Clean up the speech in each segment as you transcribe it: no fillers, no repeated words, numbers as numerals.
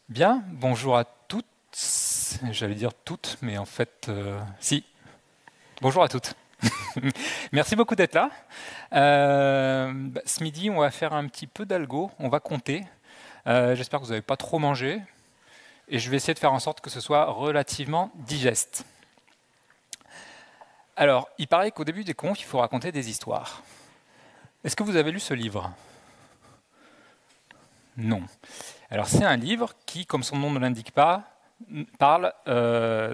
Bien, bonjour à toutes. J'allais dire toutes, mais en fait, si. Bonjour à toutes. Merci beaucoup d'être là. Ce midi, on va faire un petit peu d'algo, on va compter. J'espère que vous n'avez pas trop mangé. Et je vais essayer de faire en sorte que ce soit relativement digeste. Alors, il paraît qu'au début des confs, il faut raconter des histoires. Est-ce que vous avez lu ce livre? Non. Alors, c'est un livre qui, comme son nom ne l'indique pas, parle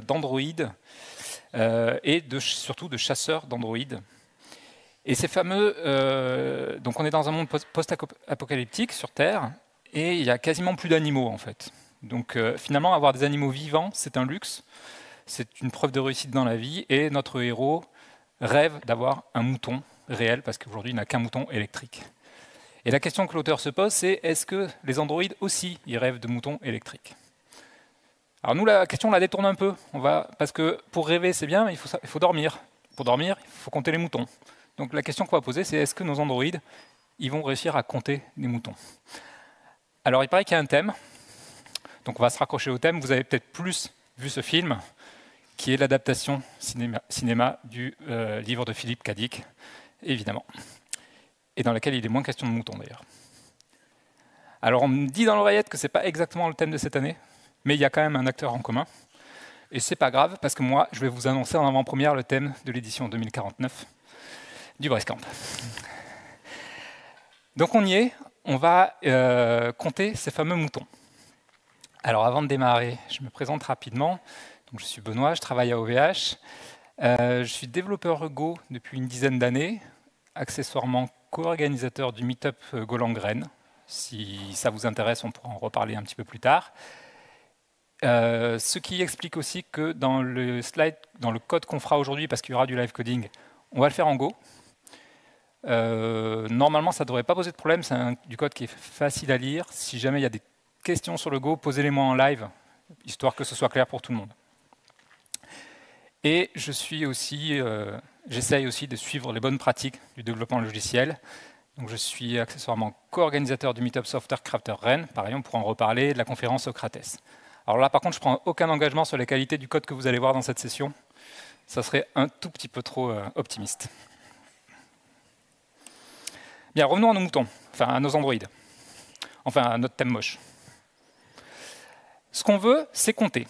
d'androïdes et surtout de chasseurs d'androïdes. Et ces fameux... donc on est dans un monde post-apocalyptique sur Terre, et il n'y a quasiment plus d'animaux en fait. Donc finalement, avoir des animaux vivants, c'est un luxe, c'est une preuve de réussite dans la vie, et notre héros rêve d'avoir un mouton réel, parce qu'aujourd'hui il n'a qu'un mouton électrique. Et la question que l'auteur se pose, c'est est-ce que les androïdes aussi, ils rêvent de moutons électriques? Alors nous, la question, on la détourne un peu, parce que pour rêver, c'est bien, mais il faut dormir. Pour dormir, il faut compter les moutons. Donc la question qu'on va poser, c'est est-ce que nos androïdes, ils vont réussir à compter des moutons? Alors il paraît qu'il y a un thème, donc on va se raccrocher au thème. Vous avez peut-être plus vu ce film, qui est l'adaptation cinéma du livre de Philippe K. Dick, évidemment, et dans laquelle il est moins question de moutons d'ailleurs. Alors on me dit dans l'oreillette que ce n'est pas exactement le thème de cette année, mais il y a quand même un acteur en commun. Et c'est pas grave, parce que moi, je vais vous annoncer en avant-première le thème de l'édition 2049 du Brainscamp. Donc on y est, on va compter ces fameux moutons. Alors avant de démarrer, je me présente rapidement. Donc, je suis Benoît, je travaille à OVH. Je suis développeur Go depuis une dizaine d'années, accessoirement co-organisateur du meet-up Golang. Si ça vous intéresse, on pourra en reparler un petit peu plus tard. Ce qui explique aussi que dans le slide, dans le code qu'on fera aujourd'hui, parce qu'il y aura du live coding, on va le faire en Go. Normalement, ça ne devrait pas poser de problème, c'est du code qui est facile à lire. Si jamais il y a des questions sur le Go, posez-les-moi en live, histoire que ce soit clair pour tout le monde. Et j'essaye aussi de suivre les bonnes pratiques du développement logiciel. Donc je suis accessoirement co-organisateur du Meetup Software Crafter Rennes. Pareil, on pourra en reparler, de la conférence Socrates. Alors là, par contre, je ne prends aucun engagement sur la qualité du code que vous allez voir dans cette session. Ça serait un tout petit peu trop optimiste. Bien, revenons à nos moutons, enfin à nos androïdes. Enfin, à notre thème moche. Ce qu'on veut, c'est compter.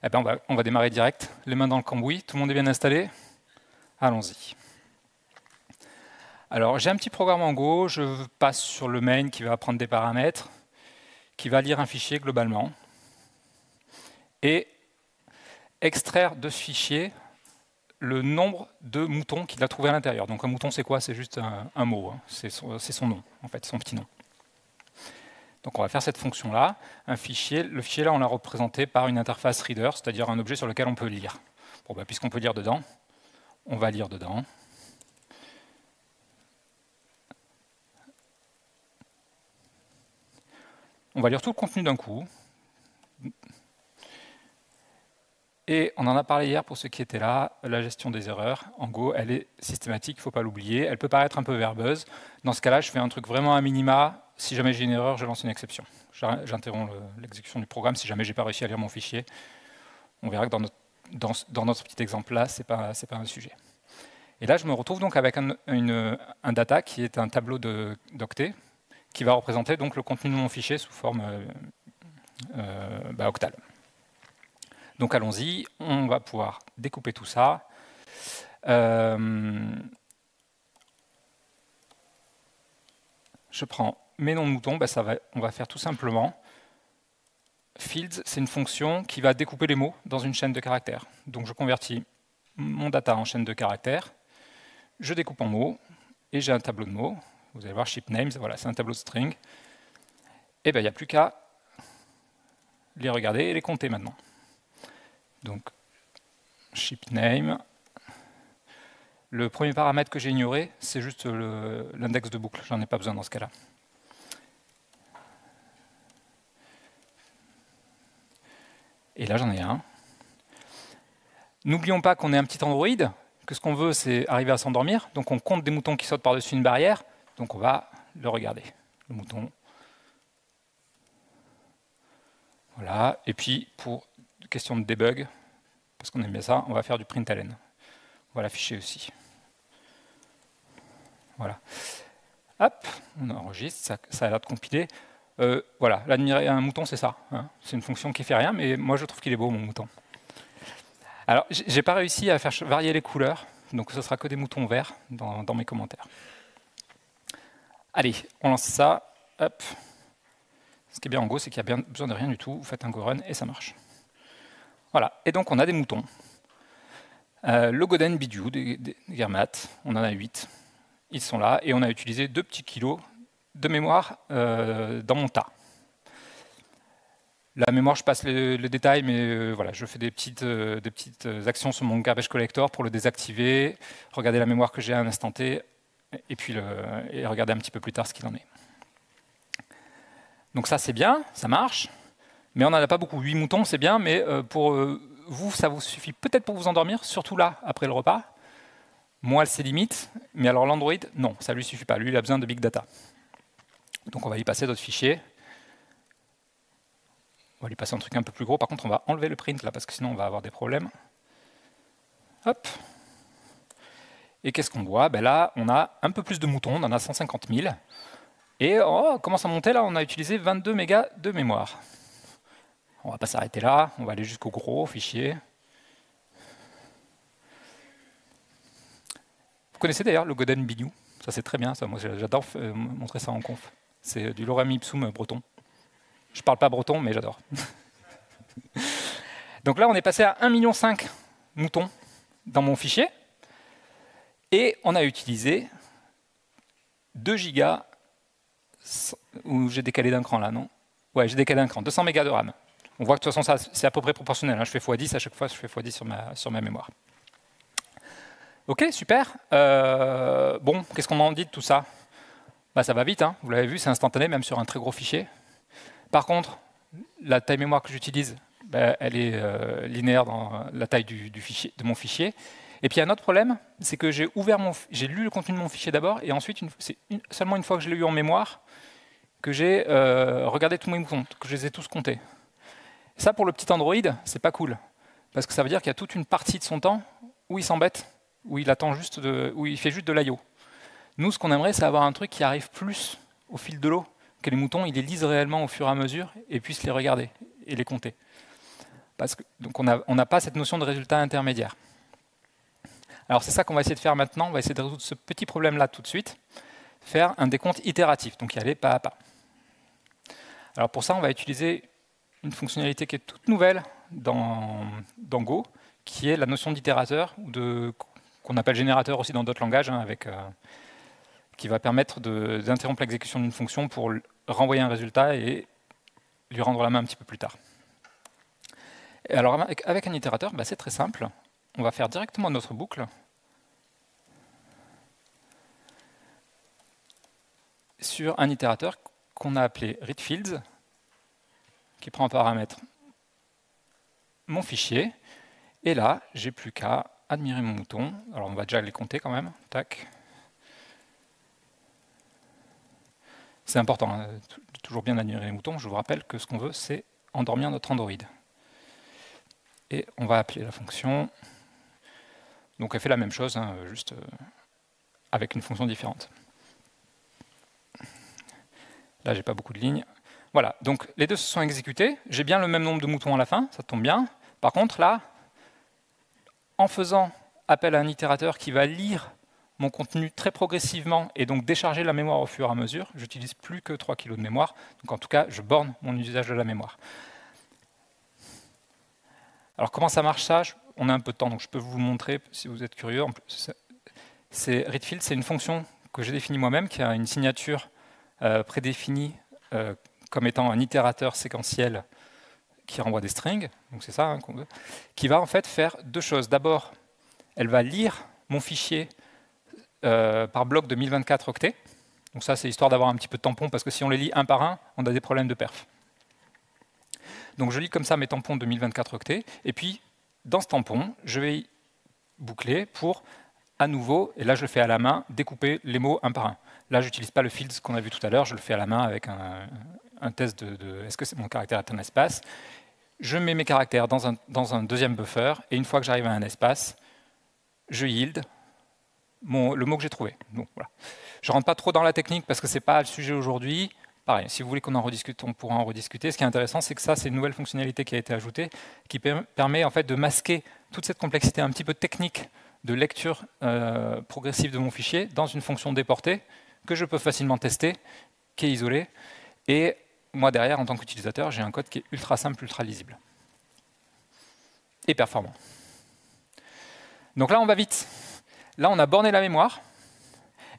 Eh bien, on va démarrer direct, les mains dans le cambouis. Tout le monde est bien installé? Allons-y. Alors, j'ai un petit programme en Go. Je passe sur le main qui va prendre des paramètres, qui va lire un fichier globalement, et extraire de ce fichier le nombre de moutons qu'il a trouvé à l'intérieur. Donc un mouton, c'est quoi? C'est juste un mot, hein. C'est son nom, en fait, son petit nom. Donc on va faire cette fonction-là. Le fichier là, on l'a représenté par une interface reader, c'est-à-dire un objet sur lequel on peut lire. Bon, puisqu'on peut lire dedans, on va lire dedans. On va lire tout le contenu d'un coup. Et on en a parlé hier pour ceux qui étaient là, la gestion des erreurs. En Go, elle est systématique, il ne faut pas l'oublier. Elle peut paraître un peu verbeuse. Dans ce cas-là, je fais un truc vraiment à minima. Si jamais j'ai une erreur, je lance une exception. J'interromps l'exécution du programme si jamais je n'ai pas réussi à lire mon fichier. On verra que dans notre petit exemple-là, ce n'est pas un sujet. Et là, je me retrouve donc avec un data qui est un tableau d'octets qui va représenter donc le contenu de mon fichier sous forme octale. Donc allons-y, on va pouvoir découper tout ça. Je prends mes noms de moutons, on va faire tout simplement. Fields, c'est une fonction qui va découper les mots dans une chaîne de caractères. Donc je convertis mon data en chaîne de caractères, je découpe en mots, et j'ai un tableau de mots. Vous allez voir, ship names, voilà, c'est un tableau de string. Et bien, il n'y a plus qu'à les regarder et les compter maintenant. Donc, ship name. Le premier paramètre que j'ai ignoré, c'est juste l'index de boucle. J'en ai pas besoin dans ce cas-là. Et là, j'en ai un. N'oublions pas qu'on est un petit androïde, que ce qu'on veut, c'est arriver à s'endormir. Donc, on compte des moutons qui sautent par-dessus une barrière. Donc, on va le regarder. Le mouton. Voilà. Et puis, pour question de debug, parce qu'on aime bien ça, on va faire du println. On va l'afficher aussi. Voilà. Hop, on enregistre, ça a l'air de compiler. Voilà, l'admirer un mouton, c'est ça. Hein. C'est une fonction qui fait rien, mais moi je trouve qu'il est beau, mon mouton. Alors, j'ai pas réussi à faire varier les couleurs, donc ce sera que des moutons verts dans mes commentaires. Allez, on lance ça. Hop. Ce qui est bien en Go, c'est qu'il n'y a besoin de rien du tout. Vous faites un Go run et ça marche. Voilà, et donc on a des moutons. Le Goden Bidou, des Germat, on en a 8. Ils sont là, et on a utilisé 2 petits kilos de mémoire dans mon tas. La mémoire, je passe le détail, mais voilà, je fais des petites actions sur mon garbage collector pour le désactiver, regarder la mémoire que j'ai à un instant T, et puis regarder un petit peu plus tard ce qu'il en est. Donc ça, c'est bien, ça marche, mais on n'en a pas beaucoup. 8 moutons, c'est bien, mais pour vous, ça vous suffit peut-être pour vous endormir, surtout là, après le repas. Moi, c'est limite, mais alors l'Android, non, ça ne lui suffit pas. Lui, il a besoin de big data. Donc on va y passer d'autres fichiers. On va lui passer un truc un peu plus gros. Par contre, on va enlever le print là, parce que sinon on va avoir des problèmes. Hop. Et qu'est-ce qu'on voit? Ben là, on a un peu plus de moutons, on en a 150 000. Et on commence à monter là, on a utilisé 22 mégas de mémoire. On ne va pas s'arrêter là, on va aller jusqu'au gros fichier. Vous connaissez d'ailleurs le Goden Bidou? Ça c'est très bien, ça. Moi j'adore montrer ça en conf. C'est du lorem ipsum breton. Je ne parle pas breton, mais j'adore. Donc là, on est passé à 1,5 million moutons dans mon fichier. Et on a utilisé 2 gigas, où j'ai décalé d'un cran là, non? Ouais, j'ai décalé d'un cran, 200 mégas de RAM. On voit que de toute façon, c'est à peu près proportionnel. Hein. Je fais x10 à chaque fois, je fais x10 sur ma mémoire. Ok, super. Bon, qu'est-ce qu'on en dit de tout ça? Bah, ça va vite, hein. Vous l'avez vu, c'est instantané, même sur un très gros fichier. Par contre, la taille mémoire que j'utilise, bah, elle est linéaire dans la taille de mon fichier. Et puis il y a un autre problème, c'est que j'ai lu le contenu de mon fichier d'abord, et ensuite, c'est seulement une fois que je l'ai eu en mémoire, que j'ai regardé tous mes moutons, que je les ai tous comptés. Ça, pour le petit Android, c'est pas cool, parce que ça veut dire qu'il y a toute une partie de son temps où il s'embête, où il attend où il fait juste de l'IO. Nous, ce qu'on aimerait, c'est avoir un truc qui arrive plus au fil de l'eau, que les moutons, ils les lisent réellement au fur et à mesure et puissent les regarder et les compter. Donc on n'a pas cette notion de résultat intermédiaire. Alors c'est ça qu'on va essayer de faire maintenant. On va essayer de résoudre ce petit problème-là tout de suite. Faire un décompte itératif, donc y aller pas à pas. Alors pour ça, on va utiliser une fonctionnalité qui est toute nouvelle dans Go, qui est la notion d'itérateur, qu'on appelle générateur aussi dans d'autres langages, hein, qui va permettre d'interrompre l'exécution d'une fonction pour renvoyer un résultat et lui rendre la main un petit peu plus tard. Et alors avec un itérateur, bah, c'est très simple. On va faire directement notre boucle sur un itérateur qu'on a appelé readFields, qui prend en paramètre mon fichier. Et là, j'ai plus qu'à admirer mon mouton. Alors on va déjà les compter quand même. Tac. C'est important, hein, toujours bien admirer les moutons. Je vous rappelle que ce qu'on veut, c'est endormir notre Android. Et on va appeler la fonction. Donc elle fait la même chose, hein, juste avec une fonction différente. Là, j'ai pas beaucoup de lignes. Voilà, donc les deux se sont exécutés. J'ai bien le même nombre de moutons à la fin, ça tombe bien. Par contre, là, en faisant appel à un itérateur qui va lire mon contenu très progressivement et donc décharger la mémoire au fur et à mesure, j'utilise plus que 3 kg de mémoire. Donc en tout cas, je borne mon usage de la mémoire. Alors comment ça marche ça? On a un peu de temps, donc je peux vous montrer si vous êtes curieux. readFields, c'est une fonction que j'ai définie moi-même, qui a une signature prédéfinie comme étant un itérateur séquentiel qui renvoie des strings, donc c'est ça, hein, qu'on veut, qui va en fait faire deux choses. D'abord, elle va lire mon fichier par bloc de 1024 octets. Donc ça, c'est histoire d'avoir un petit peu de tampon, parce que si on les lit un par un, on a des problèmes de perf. Donc je lis comme ça mes tampons de 1024 octets, et puis dans ce tampon, je vais y boucler pour, à nouveau, et là je le fais à la main, découper les mots un par un. Là, je n'utilise pas le fields qu'on a vu tout à l'heure, je le fais à la main avec un test de est-ce que mon caractère est un espace. Je mets mes caractères dans un deuxième buffer, et une fois que j'arrive à un espace, je yield le mot que j'ai trouvé. Donc, voilà. Je ne rentre pas trop dans la technique parce que ce n'est pas le sujet aujourd'hui. Pareil, si vous voulez qu'on en rediscute, on pourra en rediscuter. Ce qui est intéressant, c'est que ça, c'est une nouvelle fonctionnalité qui a été ajoutée, qui permet en fait de masquer toute cette complexité un petit peu technique de lecture progressive de mon fichier dans une fonction déportée que je peux facilement tester, qui est isolée. Et moi, derrière, en tant qu'utilisateur, j'ai un code qui est ultra simple, ultra lisible. Et performant. Donc là, on va vite. Là, on a borné la mémoire.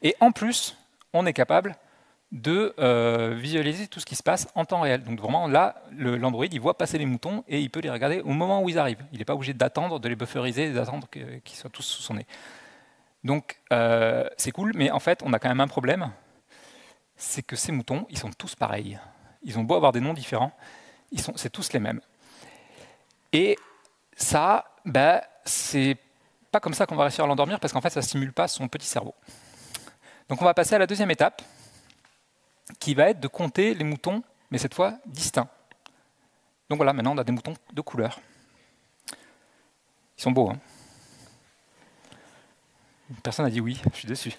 Et en plus, on est capable de visualiser tout ce qui se passe en temps réel. Donc vraiment, là, l'Android, il voit passer les moutons et il peut les regarder au moment où ils arrivent. Il n'est pas obligé d'attendre, de les bufferiser, d'attendre qu'ils soient tous sous son nez. Donc, c'est cool, mais en fait, on a quand même un problème. C'est que ces moutons, ils sont tous pareils. Ils ont beau avoir des noms différents, c'est tous les mêmes. Et ça, c'est pas comme ça qu'on va réussir à l'endormir, parce qu'en fait, ça ne stimule pas son petit cerveau. Donc on va passer à la deuxième étape, qui va être de compter les moutons, mais cette fois distincts. Donc voilà, maintenant on a des moutons de couleur. Ils sont beaux, hein? Personne n'a dit oui, je suis déçu.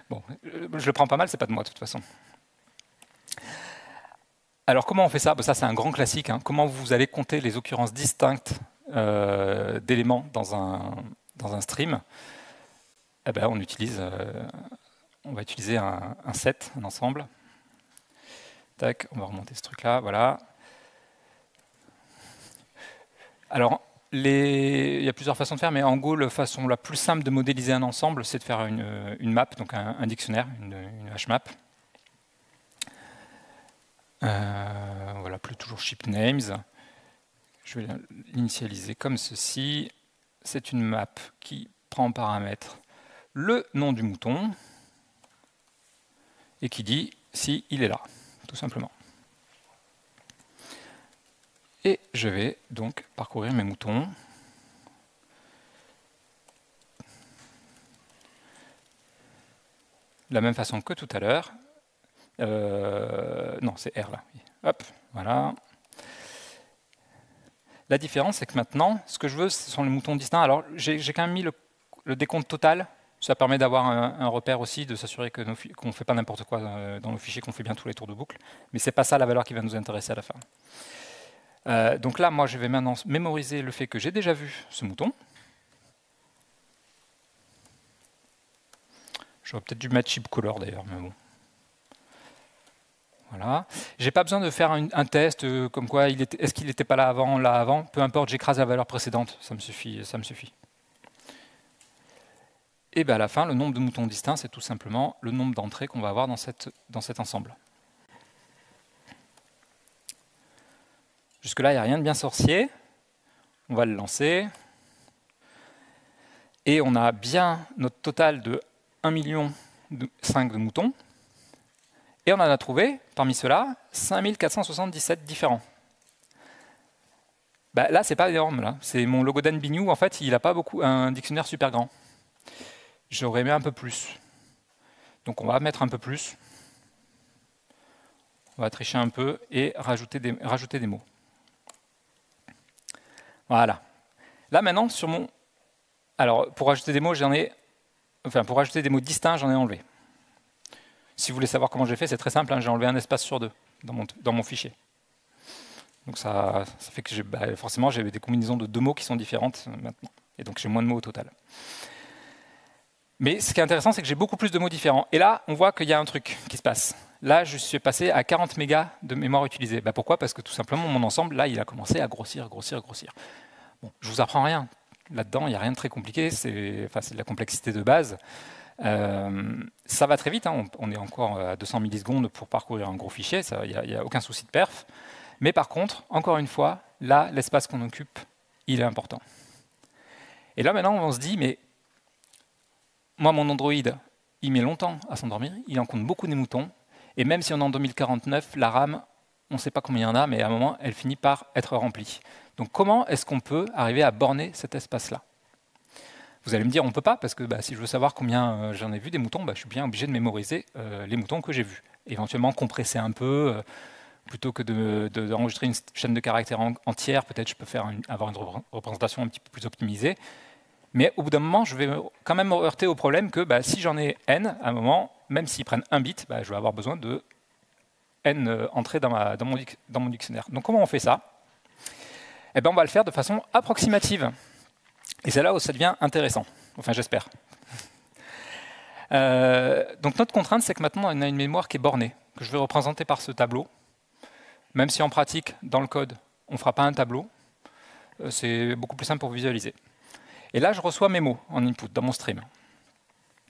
Bon, je le prends pas mal, c'est pas de moi de toute façon. Alors comment on fait ça? Ça c'est un grand classique, hein. Comment vous allez compter les occurrences distinctes d'éléments dans un stream? Eh ben, on va utiliser un set, un ensemble. Tac, on va remonter ce truc-là, voilà. Alors, il y a plusieurs façons de faire, mais en gros, la façon la plus simple de modéliser un ensemble, c'est de faire une map, donc un dictionnaire, une HMap. Voilà, plus toujours ship names. Je vais l'initialiser comme ceci. C'est une map qui prend en paramètre le nom du mouton et qui dit si il est là, tout simplement. Et je vais donc parcourir mes moutons. De la même façon que tout à l'heure. Non, c'est R là. Hop, voilà. La différence, c'est que maintenant, ce que je veux, ce sont les moutons distincts. Alors, j'ai quand même mis le décompte total. Ça permet d'avoir un repère aussi, de s'assurer qu'on ne fait pas n'importe quoi dans nos fichiers, qu'on fait bien tous les tours de boucle. Mais ce n'est pas ça la valeur qui va nous intéresser à la fin. Donc là, moi, je vais maintenant mémoriser le fait que j'ai déjà vu ce mouton. J'aurais peut-être dû mettre chip color d'ailleurs, mais bon. Voilà. J'ai pas besoin de faire un test comme quoi est-ce qu'il n'était pas là avant, peu importe, j'écrase la valeur précédente, ça me suffit. Et bien à la fin, le nombre de moutons distincts, c'est tout simplement le nombre d'entrées qu'on va avoir dans cet ensemble. Jusque-là, il n'y a rien de bien sorcier. On va le lancer. Et on a bien notre total de 1,5 million de moutons. Et on en a trouvé, parmi ceux-là, 5477 différents. Là, c'est pas énorme. Là. C'est mon logo d'NBNew, en fait, il n'a pas un dictionnaire super grand. J'aurais mis un peu plus. Donc on va mettre un peu plus. On va tricher un peu et rajouter des mots. Voilà. Là maintenant, sur mon... Alors, pour rajouter des mots, pour rajouter des mots distincts, j'en ai enlevé. Si vous voulez savoir comment j'ai fait, c'est très simple, hein, j'ai enlevé un espace sur 2 dans mon fichier. Donc ça fait que forcément j'ai des combinaisons de 2 mots qui sont différentes maintenant. Et donc j'ai moins de mots au total. Mais ce qui est intéressant, c'est que j'ai beaucoup plus de mots différents. Et là, on voit qu'il y a un truc qui se passe. Là, je suis passé à 40 mégas de mémoire utilisée. Pourquoi? Parce que tout simplement, mon ensemble, là, il a commencé à grossir. Bon, je vous apprends rien. Là-dedans, il n'y a rien de très compliqué. C'est de la complexité de base. Ça va très vite. Hein. On est encore à 200 millisecondes pour parcourir un gros fichier. Il n'y a aucun souci de perf. Mais par contre, encore une fois, là, l'espace qu'on occupe, il est important. Et là, maintenant, on se dit, mais moi, mon Android, il met longtemps à s'endormir, il en compte beaucoup des moutons, et même si on est en 2049, la RAM, on ne sait pas combien il y en a, mais à un moment, elle finit par être remplie. Donc comment est-ce qu'on peut arriver à borner cet espace-là? Vous allez me dire, on ne peut pas, parce que si je veux savoir combien j'en ai vu des moutons, je suis bien obligé de mémoriser les moutons que j'ai vus. éventuellement compresser un peu, plutôt que d'enregistrer une chaîne de caractères entière, peut-être je peux avoir une représentation un petit peu plus optimisée. Mais au bout d'un moment, je vais quand même me heurter au problème que si j'en ai n, à un moment, même s'ils prennent un bit, je vais avoir besoin de n entrées dans mon dictionnaire. Donc comment on fait ça? Eh bien, on va le faire de façon approximative. Et c'est là où ça devient intéressant. Enfin, j'espère. Donc notre contrainte, c'est que maintenant, on a une mémoire qui est bornée, que je vais représenter par ce tableau. Même si en pratique, dans le code, on ne fera pas un tableau, c'est beaucoup plus simple pour visualiser. Et là, je reçois mes mots en input, dans mon stream.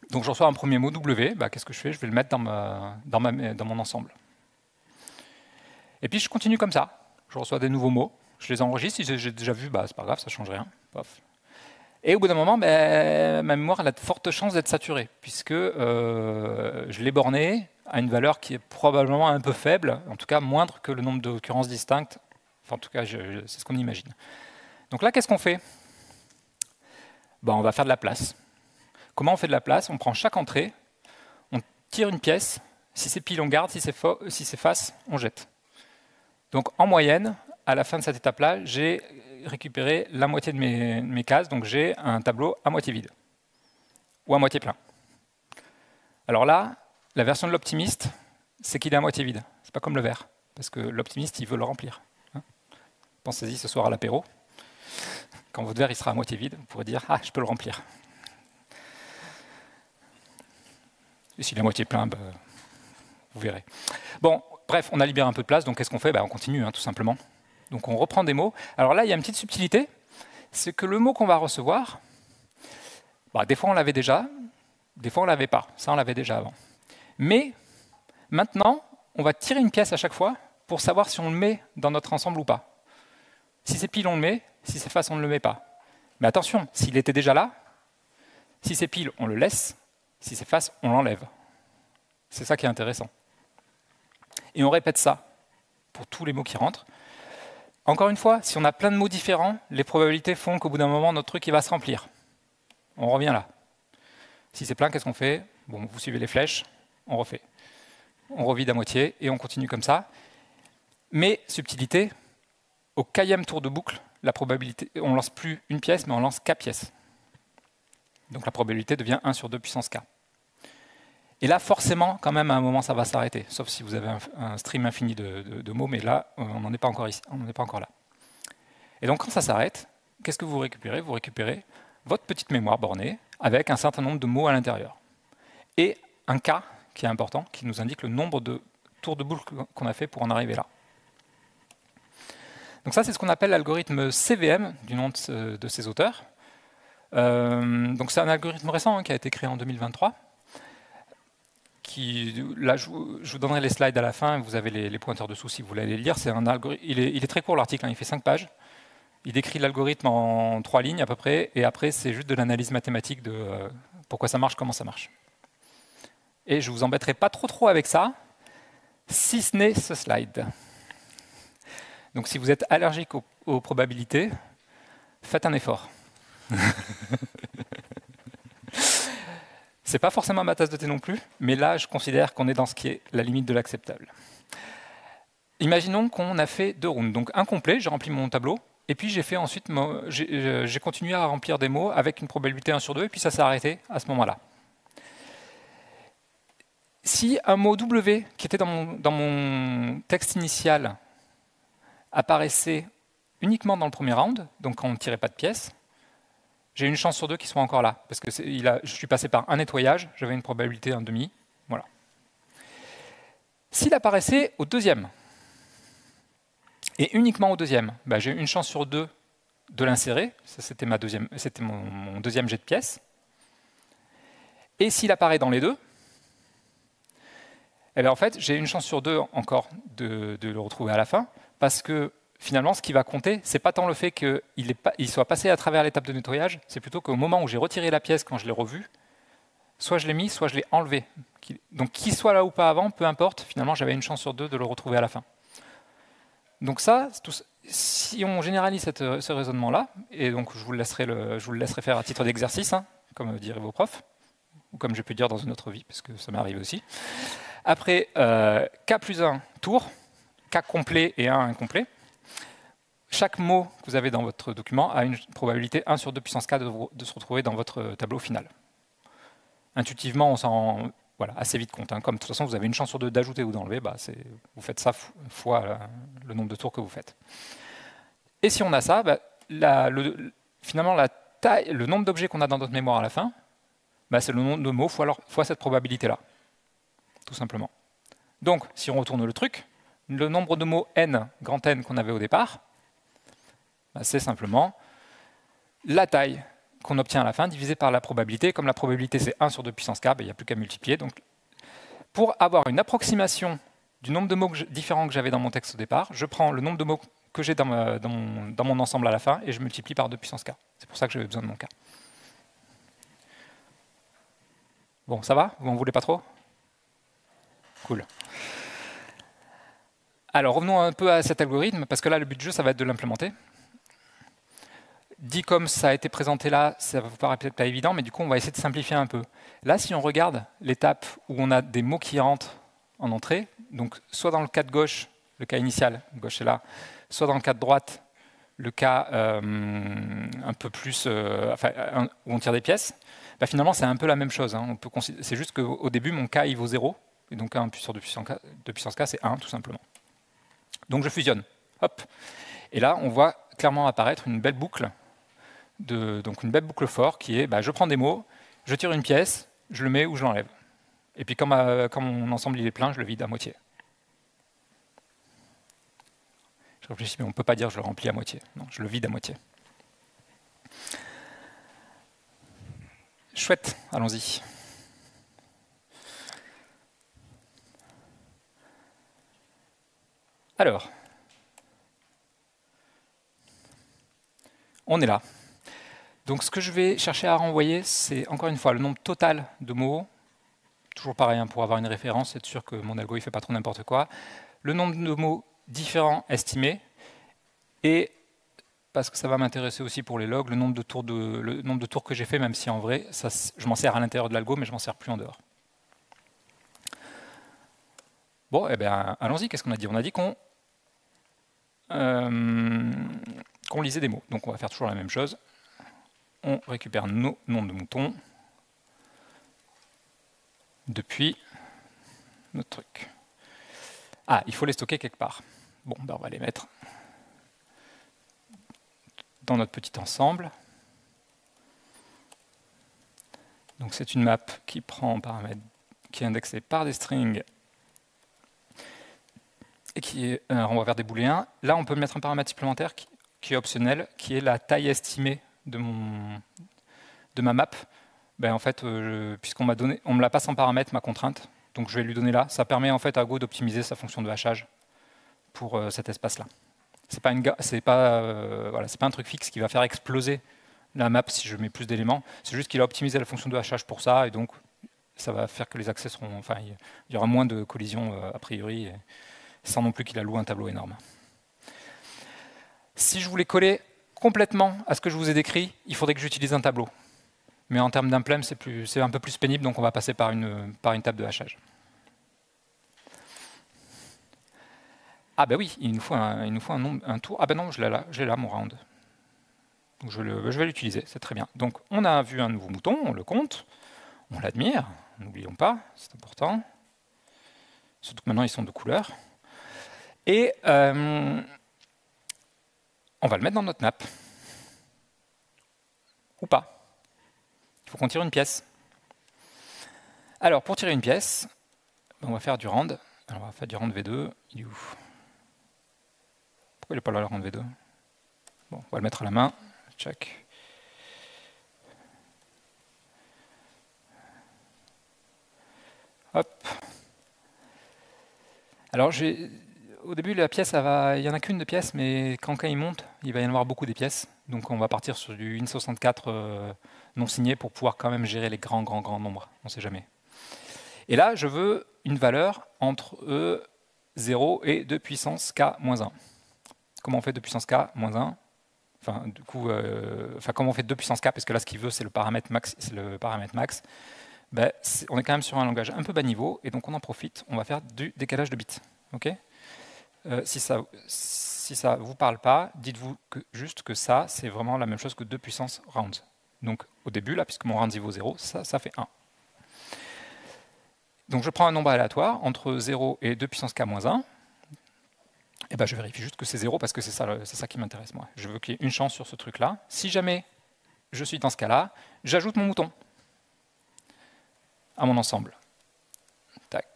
Donc je reçois un premier mot W, qu'est-ce que je fais? Je vais le mettre dans mon ensemble. Et puis je continue comme ça. Je reçois des nouveaux mots, je les enregistre, si j'ai déjà vu, c'est pas grave, ça ne change rien. Pof. Et au bout d'un moment, ma mémoire elle a de fortes chances d'être saturée, puisque je l'ai bornée à une valeur qui est probablement un peu faible, en tout cas moindre que le nombre d'occurrences distinctes. Enfin, en tout cas, c'est ce qu'on imagine. Donc là, qu'est-ce qu'on fait? On va faire de la place. Comment on fait de la place? On prend chaque entrée, on tire une pièce, si c'est pile, on garde, si c'est face, on jette. Donc en moyenne, à la fin de cette étape-là, j'ai récupéré la moitié de mes cases, donc j'ai un tableau à moitié vide, ou à moitié plein. Alors là, la version de l'optimiste, c'est qu'il est à moitié vide. C'est pas comme le verre, parce que l'optimiste, il veut le remplir. Pensez-y ce soir à l'apéro. Quand votre verre il sera à moitié vide, vous pourrez dire « Ah, je peux le remplir ». Et s'il est à moitié plein, vous verrez. Bon, bref, on a libéré un peu de place, donc qu'est-ce qu'on fait? On continue, tout simplement. Donc on reprend des mots. Alors là, il y a une petite subtilité, c'est que le mot qu'on va recevoir, des fois on l'avait déjà, des fois on ne l'avait pas. Ça, on l'avait déjà avant. Mais maintenant, on va tirer une pièce à chaque fois pour savoir si on le met dans notre ensemble ou pas. Si c'est pile, on le met. Si c'est face, on ne le met pas. Mais attention, s'il était déjà là, si c'est pile, on le laisse. Si c'est face, on l'enlève. C'est ça qui est intéressant. Et on répète ça pour tous les mots qui rentrent. Encore une fois, si on a plein de mots différents, les probabilités font qu'au bout d'un moment, notre truc il va se remplir. On revient là. Si c'est plein, qu'est-ce qu'on fait? Vous suivez les flèches, on refait. On revide à moitié et on continue comme ça. Mais, subtilité, au k-ième tour de boucle, la probabilité, on ne lance plus une pièce, mais on lance k pièces. Donc la probabilité devient 1 sur 2 puissance k. Et là, forcément, quand même, à un moment, ça va s'arrêter. Sauf si vous avez un stream infini de mots, mais là, on n'en est pas encore ici, on n'en est pas encore là. Et donc, quand ça s'arrête, qu'est-ce que vous récupérez? Vous récupérez votre petite mémoire bornée avec un certain nombre de mots à l'intérieur. Et un k, qui est important, qui nous indique le nombre de tours de boucle qu'on a fait pour en arriver là. Donc ça, c'est ce qu'on appelle l'algorithme CVM, du nom de ses auteurs. Donc c'est un algorithme récent qui a été créé en 2023. Là, je vous donnerai les slides à la fin, vous avez les pointeurs dessous si vous voulez les lire. Il est très court l'article, il fait 5 pages. Il décrit l'algorithme en 3 lignes à peu près, et après c'est juste de l'analyse mathématique de pourquoi ça marche, comment ça marche. Et je ne vous embêterai pas trop avec ça, si ce n'est ce slide. Donc si vous êtes allergique aux probabilités, faites un effort. C'est pas forcément ma tasse de thé non plus, mais là je considère qu'on est dans ce qui est la limite de l'acceptable. Imaginons qu'on a fait 2 rounds, donc un complet, j'ai rempli mon tableau, et puis j'ai continué à remplir des mots avec une probabilité 1 sur 2, et puis ça s'est arrêté à ce moment-là. Si un mot W qui était dans mon texte initial apparaissait uniquement dans le premier round, donc quand on ne tirait pas de pièces, j'ai une chance sur 2 qu'il soit encore là, parce que je suis passé par un nettoyage, j'avais une probabilité 1,5, voilà. S'il apparaissait au deuxième, et uniquement au deuxième, j'ai une chance sur 2 de l'insérer, c'était mon deuxième jet de pièces, et s'il apparaît dans les deux, en fait, j'ai une chance sur 2 encore de le retrouver à la fin, parce que finalement, ce qui va compter, ce n'est pas tant le fait qu'il soit passé à travers l'étape de nettoyage, c'est plutôt qu'au moment où j'ai retiré la pièce, quand je l'ai revue, soit je l'ai mis, soit je l'ai enlevé. Donc qu'il soit là ou pas avant, peu importe, finalement j'avais une chance sur 2 de le retrouver à la fin. Donc ça, si on généralise ce raisonnement-là, et donc je vous le laisserai faire à titre d'exercice, comme diraient vos profs, ou comme je peux dire dans une autre vie, parce que ça m'est arrivé aussi, Après, k plus 1 tour, k complet et 1 incomplet. Chaque mot que vous avez dans votre document a une probabilité 1 sur 2 puissance k de se retrouver dans votre tableau final. Intuitivement, on s'en rend assez vite compte. Hein. Comme de toute façon, vous avez une chance sur 2 d'ajouter ou d'enlever, vous faites ça fois le nombre de tours que vous faites. Et si on a ça, finalement, le nombre d'objets qu'on a dans notre mémoire à la fin, c'est le nombre de mots fois cette probabilité-là, tout simplement. Donc, si on retourne le truc, le nombre de mots n, grand N, qu'on avait au départ, c'est simplement la taille qu'on obtient à la fin divisé par la probabilité. Comme la probabilité c'est 1 sur 2 puissance k, il n'y a plus qu'à multiplier. Donc, pour avoir une approximation du nombre de mots différents que j'avais dans mon texte au départ, je prends le nombre de mots que j'ai dans mon ensemble à la fin et je multiplie par 2 puissance k. C'est pour ça que j'avais besoin de mon k. Bon, ça va? Vous m'en voulez pas trop? Cool. Alors, revenons un peu à cet algorithme, parce que là, le but du jeu, ça va être de l'implémenter. Dit comme ça a été présenté là, ça vous paraît peut-être pas évident, mais du coup, on va essayer de simplifier un peu. Là, si on regarde l'étape où on a des mots qui rentrent en entrée, donc soit dans le cas de gauche, le cas initial, gauche est là, soit dans le cas de droite, le cas un peu plus, où on tire des pièces, finalement, c'est un peu la même chose. Hein. C'est juste qu'au début, mon k, il vaut 0, et donc 1 sur 2 puissance k, c'est 1, tout simplement. Donc je fusionne. Hop. Et là, on voit clairement apparaître une belle boucle, donc une belle boucle for qui est, je prends des mots, je tire une pièce, je le mets ou je l'enlève. Et puis quand mon ensemble il est plein, je le vide à moitié. Je réfléchis, mais on ne peut pas dire je le remplis à moitié. Non, je le vide à moitié. Chouette, allons-y. Alors, on est là. Donc ce que je vais chercher à renvoyer, c'est encore une fois le nombre total de mots. Toujours pareil, pour avoir une référence, être sûr que mon algo ne fait pas trop n'importe quoi. Le nombre de mots différents estimés. Et, parce que ça va m'intéresser aussi pour les logs, le nombre de tours que j'ai fait, même si en vrai, je m'en sers à l'intérieur de l'algo, mais je m'en sers plus en dehors. Bon, allons-y, qu'est-ce qu'on a dit? On a dit qu'on lisait des mots. Donc on va faire toujours la même chose. On récupère nos noms de moutons depuis notre truc. Ah, il faut les stocker quelque part. Bon, on va les mettre dans notre petit ensemble. Donc c'est une map qui prend en paramètre, qui est indexée par des strings et qui est renvoie vers des booléens. Là, on peut mettre un paramètre supplémentaire qui est optionnel, qui est la taille estimée de ma map. En fait, puisqu'on me la passe en paramètre, ma contrainte, donc je vais lui donner là. Ça permet en fait à Go d'optimiser sa fonction de hachage pour cet espace-là. C'est pas un truc fixe qui va faire exploser la map si je mets plus d'éléments. C'est juste qu'il a optimisé la fonction de hachage pour ça, et donc ça va faire que les accès seront, il y aura moins de collisions a priori, sans non plus qu'il alloue un tableau énorme. Si je voulais coller complètement à ce que je vous ai décrit, il faudrait que j'utilise un tableau. Mais en termes d'implem, c'est un peu plus pénible, donc on va passer par une table de hachage. Ah oui, il nous faut un tour. Ah non, j'ai là mon round. Donc je vais l'utiliser, c'est très bien. Donc on a vu un nouveau mouton, on le compte, on l'admire, n'oublions pas, c'est important. Surtout que maintenant ils sont de couleur. Et on va le mettre dans notre map. Ou pas. Il faut qu'on tire une pièce. Alors pour tirer une pièce, on va faire du rand. Alors on va faire du rand V2. Il est où? Pourquoi il n'est pas là le rand V2? Bon, on va le mettre à la main. Check. Hop. Alors au début la pièce, il n'y en a qu'une de pièce, mais quand il monte, il va y en avoir beaucoup des pièces. Donc on va partir sur du Win64 non signé pour pouvoir quand même gérer les grands nombres. On ne sait jamais. Et là, je veux une valeur entre 0 et 2 puissance k-1. Comment on fait 2 puissance k-1? Comment on fait 2 puissance k? Parce que là, ce qu'il veut, c'est le paramètre max. ben, on est quand même sur un langage un peu bas niveau, et donc on en profite, on va faire du décalage de bits. Okay, si ça ne vous parle pas, dites-vous juste que ça, c'est vraiment la même chose que 2 puissance rounds. Donc au début, là, puisque mon round vaut 0, ça fait 1. Donc je prends un nombre aléatoire entre 0 et 2 puissance k moins 1. Et ben, je vérifie juste que c'est 0 parce que c'est ça qui m'intéresse moi. Je veux qu'il y ait une chance sur ce truc-là. Si jamais je suis dans ce cas-là, j'ajoute mon mouton à mon ensemble. Tac.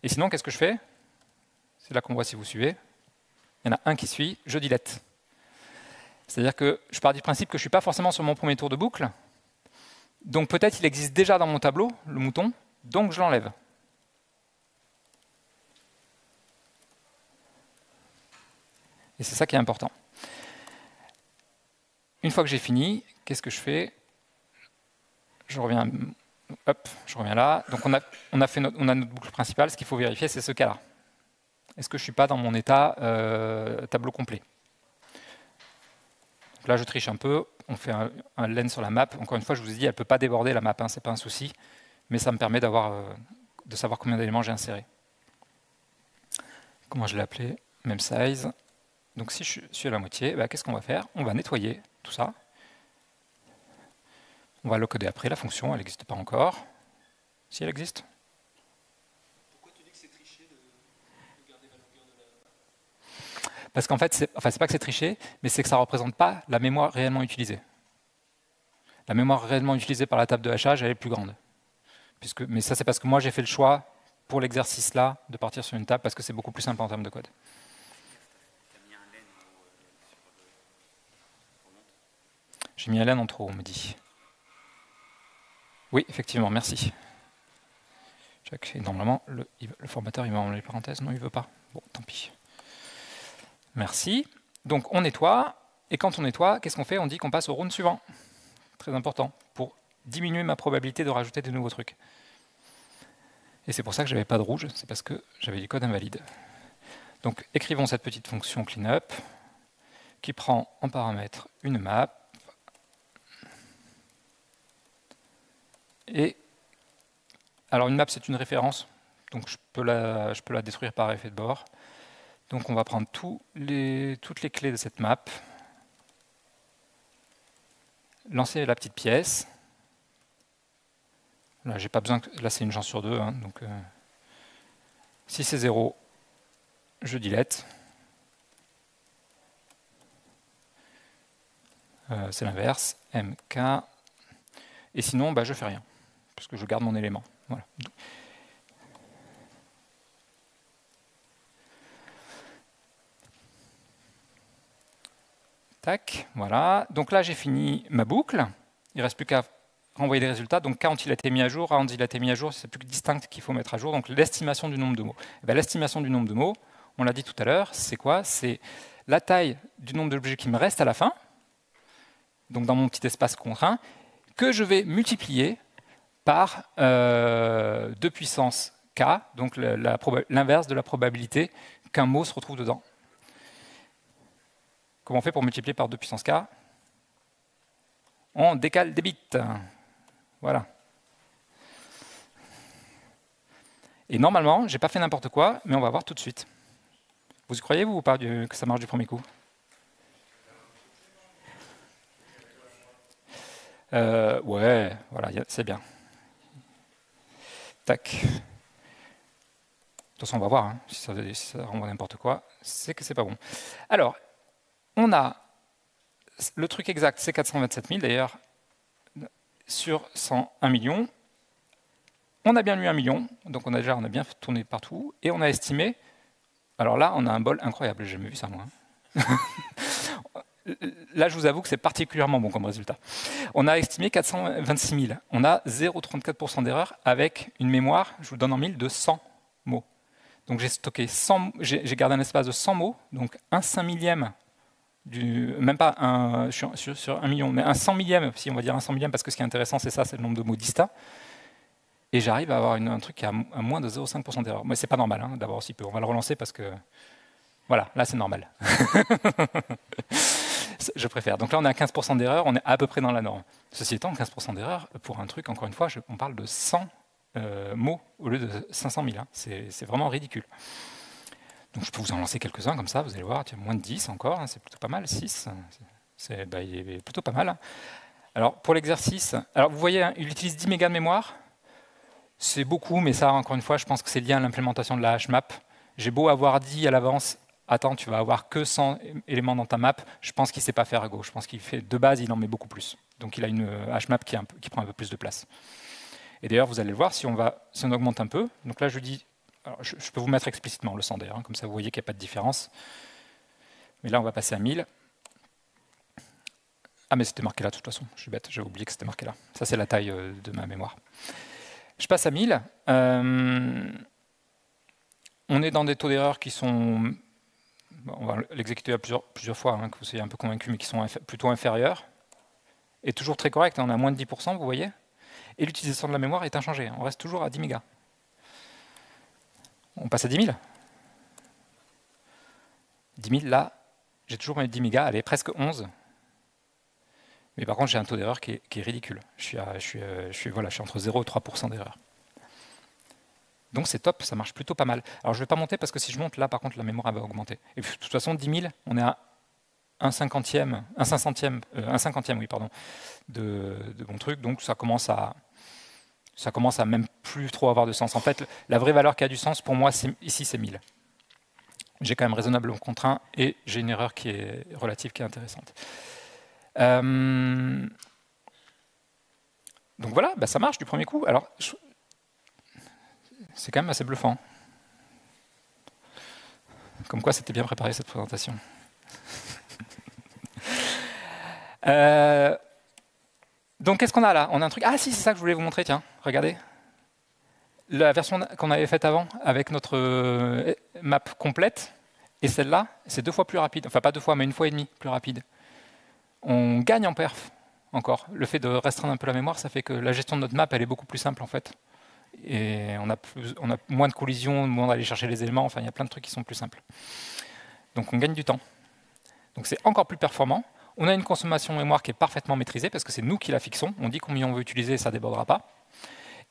Et sinon, qu'est-ce que je fais? C'est là qu'on voit si vous suivez. Il y en a un qui suit, je dilette. C'est-à-dire que je pars du principe que je ne suis pas forcément sur mon premier tour de boucle. Donc peut-être il existe déjà dans mon tableau, le mouton, donc je l'enlève. Et c'est ça qui est important. Une fois que j'ai fini, qu'est-ce que je fais? Je reviens là. Donc on a notre boucle principale. Ce qu'il faut vérifier, c'est ce cas-là. Est-ce que je ne suis pas dans mon état tableau complet? Donc là, je triche un peu. On fait un len sur la map. Encore une fois, je vous ai dit, elle ne peut pas déborder la map, hein, ce n'est pas un souci. Mais ça me permet de savoir combien d'éléments j'ai insérés. Comment je l'ai appelé? Même size. Donc si je suis à la moitié, bah, qu'est-ce qu'on va faire? On va nettoyer tout ça. On va le coder après. La fonction, elle n'existe pas encore. Si elle existe. Pourquoi tu dis que c'est triché de garder la longueur de la... Parce qu'en fait, c'est pas que c'est triché, mais c'est que ça ne représente pas la mémoire réellement utilisée. La mémoire réellement utilisée par la table de hachage, elle est plus grande. Mais ça, c'est parce que moi, j'ai fait le choix, pour l'exercice-là, de partir sur une table, parce que c'est beaucoup plus simple en termes de code. J'ai mis un len en trop, on me dit. Oui, effectivement, merci. Et normalement, le formateur, il va enlever les parenthèses. Non, il ne veut pas. Bon, tant pis. Merci. Donc, on nettoie. Et quand on nettoie, qu'est-ce qu'on fait? On dit qu'on passe au round suivant. Très important, pour diminuer ma probabilité de rajouter de nouveaux trucs. Et c'est pour ça que je n'avais pas de rouge. C'est parce que j'avais du code invalide. Donc, écrivons cette petite fonction cleanup qui prend en paramètre une map. Et alors une map, c'est une référence, donc je peux la détruire par effet de bord. Donc on va prendre toutes les clés de cette map, lancer la petite pièce. Là, j'ai pas besoin là c'est une chance sur 2, hein, donc si c'est 0, je delete. C'est l'inverse, mk. Et sinon, bah, je fais rien, parce que je garde mon élément. Voilà. Tac, voilà. Donc là, j'ai fini ma boucle. Il ne reste plus qu'à renvoyer les résultats. Donc quand il a été mis à jour, quand il a été mis à jour, c'est plus que distinct qu'il faut mettre à jour. Donc l'estimation du nombre de mots. L'estimation du nombre de mots, on l'a dit tout à l'heure, c'est quoi? C'est la taille du nombre d'objets qui me reste à la fin, donc dans mon petit espace contraint, que je vais multiplier par 2 puissance k, donc l'inverse de la probabilité qu'un mot se retrouve dedans. Comment on fait pour multiplier par 2 puissance k? On décale des bits. Voilà. Et normalement, je n'ai pas fait n'importe quoi, mais on va voir tout de suite. Vous y croyez, vous, ou pas, que ça marche du premier coup? Ouais, voilà, c'est bien. Tac. De toute façon, on va voir, hein, si ça renvoie n'importe quoi, c'est que c'est pas bon. Alors, on a le truc exact, c'est 427 000 d'ailleurs, sur 101 millions. On a bien eu 1 million, donc on a bien tourné partout, et on a estimé, alors là, on a un bol incroyable, j'ai jamais vu ça moi. Là, je vous avoue que c'est particulièrement bon comme résultat. On a estimé 426 000. On a 0,34% d'erreur avec une mémoire, je vous donne en 1000, de 100 mots. Donc j'ai stocké 100, j'ai gardé un espace de 100 mots, donc un 5 millième, même pas sur 1 million, mais un 100 millième, si on va dire un 100 millième, parce que ce qui est intéressant, c'est ça, c'est le nombre de mots distincts. Et j'arrive à avoir un truc qui a moins de 0,5% d'erreur. Mais c'est pas normal, hein, d'avoir aussi peu. On va le relancer parce que, voilà, là c'est normal. Je préfère. Donc là, on est à 15% d'erreur, on est à peu près dans la norme. Ceci étant, 15% d'erreur, pour un truc, encore une fois, on parle de 100 mots au lieu de 500 000. Hein. C'est vraiment ridicule. Donc je peux vous en lancer quelques-uns comme ça, vous allez voir, tiens, moins de 10 encore, hein, c'est plutôt pas mal, 6, il est plutôt pas mal. Hein. Alors pour l'exercice, alors vous voyez, hein, il utilise 10 mégas de mémoire, c'est beaucoup, mais ça, encore une fois, je pense que c'est lié à l'implémentation de la HMAP. J'ai beau avoir dit à l'avance, attends, tu vas avoir que 100 éléments dans ta map, je pense qu'il ne sait pas faire Go, je pense qu'il fait, de base, il en met beaucoup plus. Donc il a une HMAP qui prend un peu plus de place. Et d'ailleurs, vous allez le voir, si on augmente un peu, donc là je dis, alors, je peux vous mettre explicitement le 100 d'ailleurs, hein, comme ça vous voyez qu'il n'y a pas de différence. Mais là, on va passer à 1000. Ah, mais c'était marqué là, de toute façon. Je suis bête, j'ai oublié que c'était marqué là. Ça, c'est la taille de ma mémoire. Je passe à 1000. On est dans des taux d'erreur qui sont... On va l'exécuter à plusieurs fois, hein, que vous soyez un peu convaincu, mais qui sont plutôt inférieurs. Et toujours très correct, hein, on a moins de 10%, vous voyez. Et l'utilisation de la mémoire est inchangée. On reste toujours à 10 mégas. On passe à 10 000. 10 000, là, j'ai toujours mes 10 mégas, elle est presque 11. Mais par contre, j'ai un taux d'erreur qui est ridicule. Je suis entre 0 et 3% d'erreur. Donc c'est top, ça marche plutôt pas mal. Alors je ne vais pas monter parce que si je monte, là, par contre, la mémoire va augmenter. Et de toute façon, 10 000, on est à un cinquantième oui, pardon, de mon truc. Donc ça commence à même plus trop avoir de sens. En fait, la vraie valeur qui a du sens, pour moi, ici, c'est 1000. J'ai quand même raisonnablement contraint et j'ai une erreur qui est relative, qui est intéressante. Donc voilà, bah ça marche du premier coup. Alors, c'est quand même assez bluffant. Comme quoi, c'était bien préparé cette présentation. Donc, qu'est-ce qu'on a là? On a un truc. Ah si, c'est ça que je voulais vous montrer, tiens, regardez. La version qu'on avait faite avant, avec notre map complète, et celle-là, c'est 2 fois plus rapide. Enfin, pas 2 fois, mais 1 fois et demie plus rapide. On gagne en perf, encore. Le fait de restreindre un peu la mémoire, ça fait que la gestion de notre map, elle est beaucoup plus simple, en fait. Et on a moins de collisions, moins d'aller chercher les éléments, enfin, il y a plein de trucs qui sont plus simples. Donc, on gagne du temps. Donc, c'est encore plus performant. On a une consommation mémoire qui est parfaitement maîtrisée, parce que c'est nous qui la fixons. On dit combien on veut utiliser, ça ne débordera pas.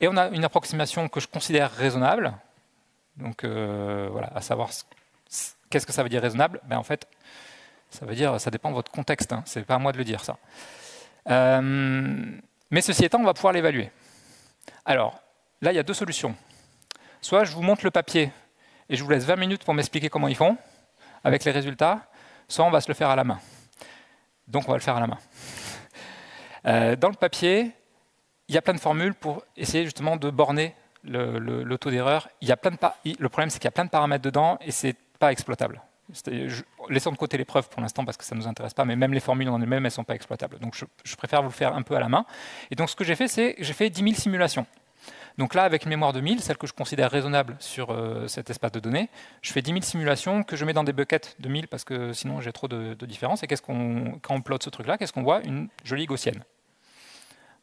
Et on a une approximation que je considère raisonnable. Donc voilà, à savoir qu'est-ce que ça veut dire raisonnable? Ben, en fait, ça veut dire, ça dépend de votre contexte. Hein. C'est pas à moi de le dire ça. Mais ceci étant, on va pouvoir l'évaluer. Alors, là, il y a 2 solutions. Soit je vous montre le papier et je vous laisse 20 minutes pour m'expliquer comment ils font avec les résultats, soit on va se le faire à la main. Donc on va le faire à la main. Dans le papier, il y a plein de formules pour essayer justement de borner le taux d'erreur. Le problème, c'est qu'il y a plein de paramètres dedans et c'est pas exploitable. Laissons de côté les preuves pour l'instant parce que ça ne nous intéresse pas, mais même les formules en elles-mêmes, elles ne sont pas exploitables. Donc je préfère vous le faire un peu à la main. Et donc ce que j'ai fait, c'est que j'ai fait 10 000 simulations. Donc là, avec une mémoire de 1000, celle que je considère raisonnable sur cet espace de données, je fais 10 000 simulations que je mets dans des buckets de 1000 parce que sinon j'ai trop de différences. Et quand on plotte ce truc-là, qu'est-ce qu'on voit? Une jolie gaussienne.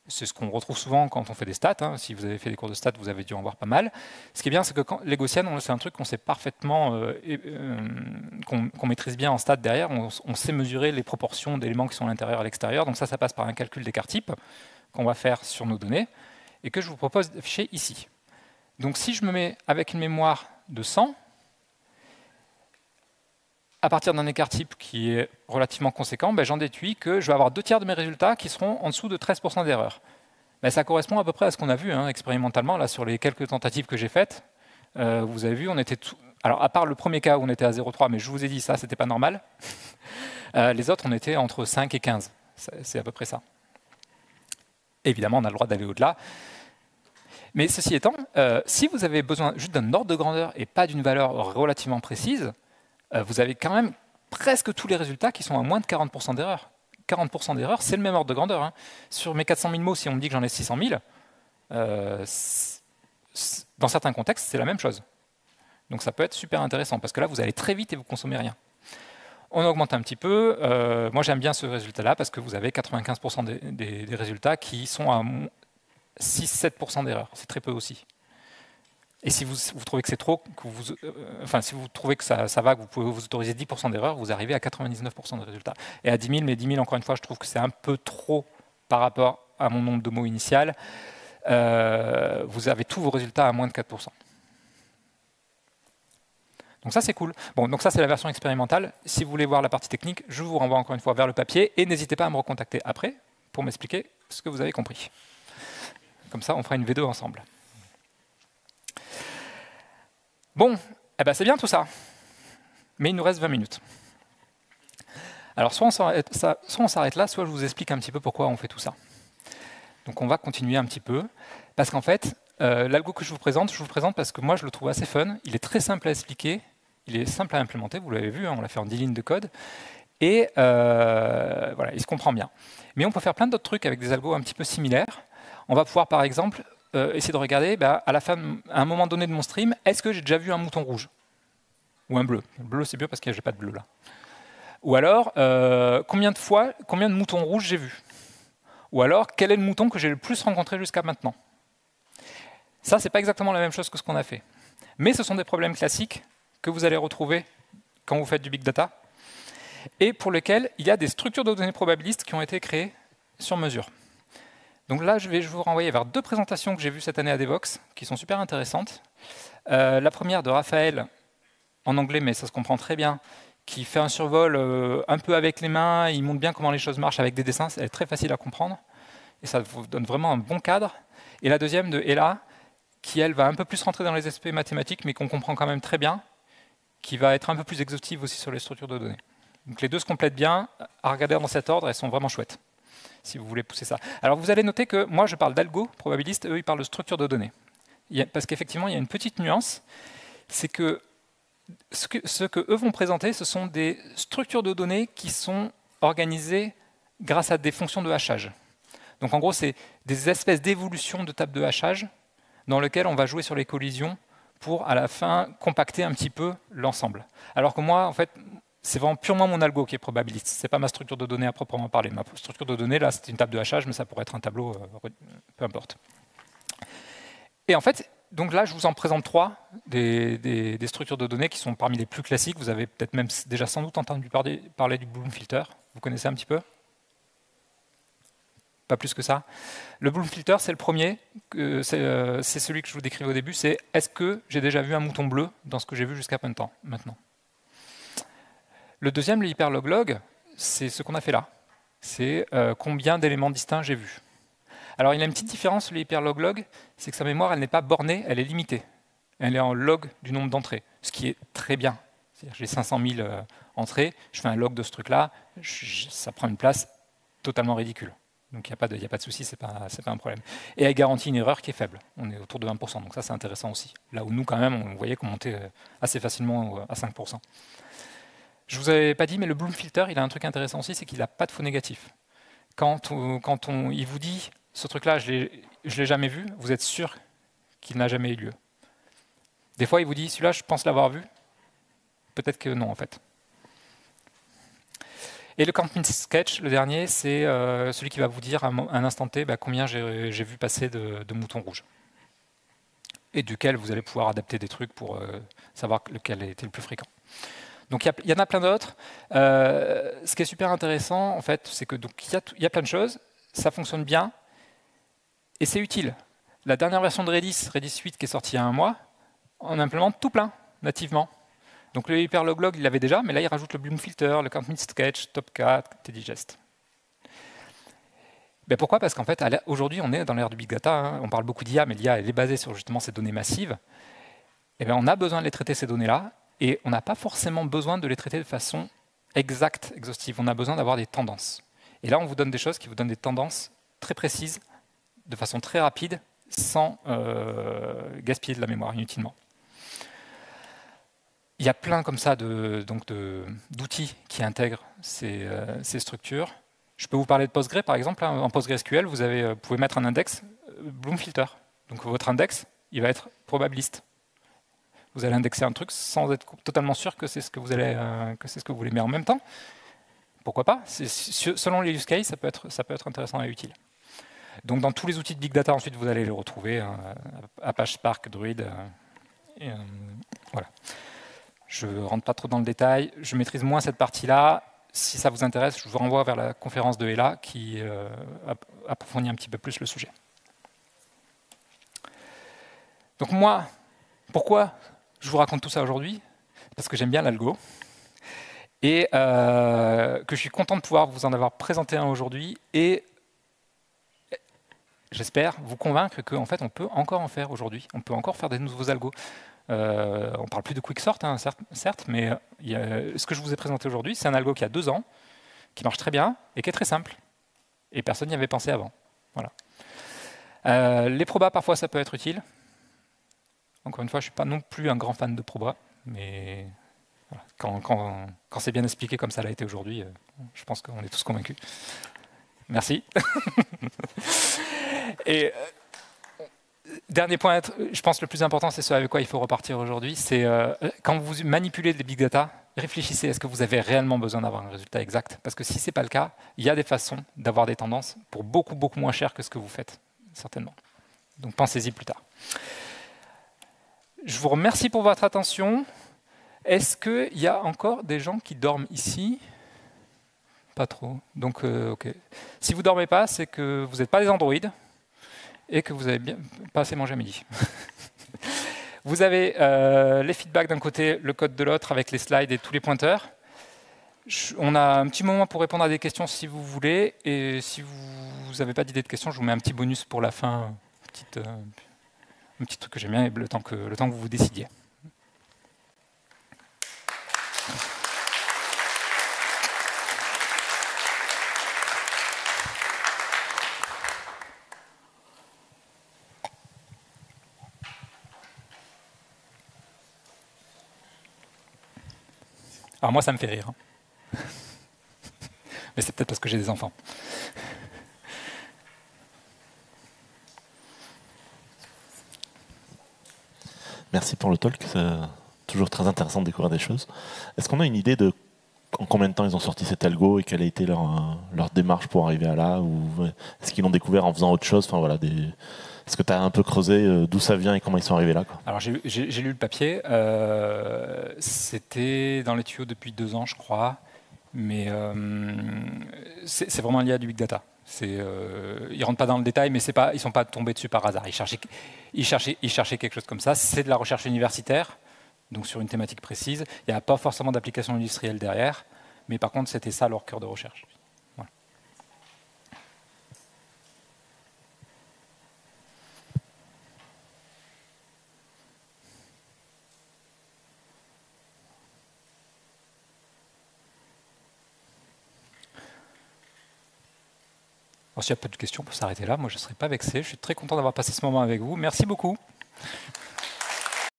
C'est ce qu'on retrouve souvent quand on fait des stats. Hein. Si vous avez fait des cours de stats, vous avez dû en voir pas mal. Ce qui est bien, c'est que les gaussiennes, c'est un truc qu'on sait parfaitement, qu'on maîtrise bien en stats derrière. On sait mesurer les proportions d'éléments qui sont à l'intérieur et à l'extérieur. Donc ça passe par un calcul d'écart type qu'on va faire sur nos données et que je vous propose d'afficher ici. Donc si je me mets avec une mémoire de 100, à partir d'un écart type qui est relativement conséquent, ben, j'en déduis que je vais avoir 2/3 de mes résultats qui seront en dessous de 13% d'erreur. Ben, ça correspond à peu près à ce qu'on a vu hein, expérimentalement là, sur les quelques tentatives que j'ai faites. Vous avez vu, on était alors à part le premier cas où on était à 0,3, mais je vous ai dit ça, c'était pas normal. Les autres, on était entre 5 et 15. C'est à peu près ça. Évidemment, on a le droit d'aller au-delà. Mais ceci étant, si vous avez besoin juste d'un ordre de grandeur et pas d'une valeur relativement précise, vous avez quand même presque tous les résultats qui sont à moins de 40% d'erreur. 40% d'erreur, c'est le même ordre de grandeur. Hein. Sur mes 400 000 mots, si on me dit que j'en ai 600 000, dans certains contextes, c'est la même chose. Donc ça peut être super intéressant, parce que là, vous allez très vite et vous ne consommez rien. On augmente un petit peu. Moi, j'aime bien ce résultat-là, parce que vous avez 95% des résultats qui sont à 6-7% d'erreur. C'est très peu aussi. Et si vous trouvez que c'est trop, enfin si vous trouvez que ça va, que vous pouvez vous autoriser 10% d'erreur, vous arrivez à 99% de résultats. Et à 10 000, mais 10 000, encore une fois, je trouve que c'est un peu trop par rapport à mon nombre de mots initial. Vous avez tous vos résultats à moins de 4%. Donc ça, c'est cool. Bon, donc ça, c'est la version expérimentale. Si vous voulez voir la partie technique, je vous renvoie encore une fois vers le papier et n'hésitez pas à me recontacter après pour m'expliquer ce que vous avez compris. Comme ça, on fera une V2 ensemble. Bon, eh ben c'est bien tout ça. Mais il nous reste 20 minutes. Alors, soit on s'arrête là, soit je vous explique un petit peu pourquoi on fait tout ça. Donc on va continuer un petit peu. Parce qu'en fait, l'algo que je vous présente parce que moi, je le trouve assez fun. Il est très simple à expliquer. Il est simple à implémenter, vous l'avez vu, hein, on l'a fait en 10 lignes de code. Et voilà, il se comprend bien. Mais on peut faire plein d'autres trucs avec des algos un petit peu similaires. On va pouvoir, par exemple, essayer de regarder, à un moment donné de mon stream, est-ce que j'ai déjà vu un mouton rouge? Ou un bleu. Le bleu, c'est bien parce que je n'ai pas de bleu là. Ou alors, combien de moutons rouges j'ai vu? Ou alors, quel est le mouton que j'ai le plus rencontré jusqu'à maintenant? Ça, ce n'est pas exactement la même chose que ce qu'on a fait. Mais ce sont des problèmes classiques que vous allez retrouver quand vous faites du big data, et pour lesquels il y a des structures de données probabilistes qui ont été créées sur mesure. Donc là, je vais vous renvoyer vers 2 présentations que j'ai vues cette année à Devoxx, qui sont super intéressantes. La première de Raphaël, en anglais, mais ça se comprend très bien, qui fait un survol un peu avec les mains, il montre bien comment les choses marchent avec des dessins, c'est très facile à comprendre, et ça vous donne vraiment un bon cadre. Et la deuxième de Ella, qui elle va un peu plus rentrer dans les aspects mathématiques, mais qu'on comprend quand même très bien, qui va être un peu plus exhaustive aussi sur les structures de données. Donc les deux se complètent bien, à regarder dans cet ordre, elles sont vraiment chouettes, si vous voulez pousser ça. Alors vous allez noter que moi je parle d'algo probabiliste, eux ils parlent de structure de données. Parce qu'effectivement il y a une petite nuance, c'est que ce que eux vont présenter, ce sont des structures de données qui sont organisées grâce à des fonctions de hachage. Donc en gros c'est des espèces d'évolutions de table de hachage dans lesquelles on va jouer sur les collisions pour, à la fin, compacter un petit peu l'ensemble. Alors que moi, en fait, c'est vraiment purement mon algo qui est probabiliste. Ce n'est pas ma structure de données à proprement parler. Ma structure de données, là, c'est une table de hachage, mais ça pourrait être un tableau, peu importe. Et en fait, donc là, je vous en présente 3 des structures de données qui sont parmi les plus classiques. Vous avez peut-être même déjà sans doute entendu parler du Bloom filter. Vous connaissez un petit peu ? Pas plus que ça. Le Bloom filter, c'est le premier, c'est celui que je vous décrivais au début, c'est est-ce que j'ai déjà vu un mouton bleu dans ce que j'ai vu jusqu'à maintenant. Le deuxième, le hyperlog-log, c'est ce qu'on a fait là. C'est combien d'éléments distincts j'ai vus. Alors il y a une petite différence, le hyperlog-log, c'est que sa mémoire, elle n'est pas bornée, elle est limitée. Elle est en log du nombre d'entrées, ce qui est très bien. C'est-à-dire j'ai 500 000 entrées, je fais un log de ce truc-là, ça prend une place totalement ridicule. Donc il n'y a pas de souci, ce n'est pas un problème. Et elle garantit une erreur qui est faible. On est autour de 20%, donc ça c'est intéressant aussi. Là où nous quand même, on voyait qu'on montait assez facilement à 5%. Je ne vous avais pas dit, mais le Bloom filter, il a un truc intéressant aussi, c'est qu'il n'a pas de faux négatif. Quand il vous dit, ce truc-là, je ne l'ai jamais vu, vous êtes sûr qu'il n'a jamais eu lieu. Des fois, il vous dit, celui-là, je pense l'avoir vu. Peut-être que non, en fait. Et le Count-Min Sketch, le dernier, c'est celui qui va vous dire à un instant T combien j'ai vu passer de moutons rouges. Et duquel vous allez pouvoir adapter des trucs pour savoir lequel était le plus fréquent. Donc il y en a plein d'autres. Ce qui est super intéressant, en fait, c'est que il y a plein de choses, ça fonctionne bien, et c'est utile. La dernière version de Redis 8, qui est sortie il y a un mois, on implémente tout plein, nativement. Donc le hyperlog-log, il l'avait déjà, mais là, il rajoute le Bloom filter, le Count-Min Sketch, Topcat, TDGest. Pourquoi? Parce qu'en fait, aujourd'hui, on est dans l'ère du big data. Hein. On parle beaucoup d'IA, mais l'IA, elle est basée sur justement ces données massives. On a besoin de les traiter, ces données-là, et on n'a pas forcément besoin de les traiter de façon exacte, exhaustive. On a besoin d'avoir des tendances. Et là, on vous donne des choses qui vous donnent des tendances très précises, de façon très rapide, sans gaspiller de la mémoire inutilement. Il y a plein comme ça d'outils qui intègrent ces structures. Je peux vous parler de Postgre, par exemple. En PostgreSQL, vous pouvez mettre un index Bloom filter. Donc votre index, il va être probabiliste. Vous allez indexer un truc sans être totalement sûr que c'est ce que vous voulez, mais en même temps, pourquoi pas? Selon les use cases, ça peut être intéressant et utile. Donc dans tous les outils de big data, ensuite, vous allez les retrouver, Apache Spark, Druid, Et, voilà. Je ne rentre pas trop dans le détail, je maîtrise moins cette partie-là. Si ça vous intéresse, je vous renvoie vers la conférence de Ella qui approfondit un petit peu plus le sujet. Donc moi, pourquoi je vous raconte tout ça aujourd'hui? Parce que j'aime bien l'algo et que je suis content de pouvoir vous en avoir présenté un aujourd'hui et j'espère vous convaincre qu'en fait on peut encore en faire aujourd'hui. On peut encore faire des nouveaux algos. On ne parle plus de quicksort, hein, certes, mais ce que je vous ai présenté aujourd'hui, c'est un algo qui a 2 ans, qui marche très bien et qui est très simple. Et personne n'y avait pensé avant. Voilà. Les probas, parfois, ça peut être utile. Encore une fois, je ne suis pas non plus un grand fan de proba, mais voilà, quand c'est bien expliqué comme ça l'a été aujourd'hui, je pense qu'on est tous convaincus. Merci. Et dernier point, je pense le plus important, c'est ce avec quoi il faut repartir aujourd'hui, c'est quand vous manipulez des big data, réfléchissez, est-ce que vous avez réellement besoin d'avoir un résultat exact? Parce que si ce n'est pas le cas, il y a des façons d'avoir des tendances pour beaucoup, beaucoup moins cher que ce que vous faites, certainement. Donc pensez-y plus tard. Je vous remercie pour votre attention. Est-ce qu'il y a encore des gens qui dorment ici? Pas trop. Donc, ok. Si vous ne dormez pas, c'est que vous n'êtes pas des androïdes et que vous avez bien pas assez mangé à midi. Vous avez les feedbacks d'un côté, le code de l'autre avec les slides et tous les pointeurs. On a un petit moment pour répondre à des questions si vous voulez. Et si vous n'avez pas d'idée de questions, je vous mets un petit bonus pour la fin. Un petit truc que j'aime bien, le temps que vous vous décidiez. Alors moi, ça me fait rire. Mais c'est peut-être parce que j'ai des enfants. Merci pour le talk, c'est toujours très intéressant de découvrir des choses. Est-ce qu'on a une idée de en combien de temps ils ont sorti cet algo et quelle a été leur démarche pour arriver à là, ou est-ce qu'ils l'ont découvert en faisant autre chose? Enfin, voilà, est-ce que tu as un peu creusé d'où ça vient et comment ils sont arrivés là, quoi? Alors j'ai lu le papier, c'était dans les tuyaux depuis 2 ans je crois, mais c'est vraiment lié à du big data. Ils ne rentrent pas dans le détail, mais ils ne sont pas tombés dessus par hasard. Ils cherchaient quelque chose comme ça. C'est de la recherche universitaire, donc sur une thématique précise. Il n'y a pas forcément d'application industrielle derrière, mais par contre, c'était ça leur cœur de recherche. Voilà. Alors, s'il n'y a pas de questions, on peut s'arrêter là. Moi, je ne serais pas vexé. Je suis très content d'avoir passé ce moment avec vous. Merci beaucoup.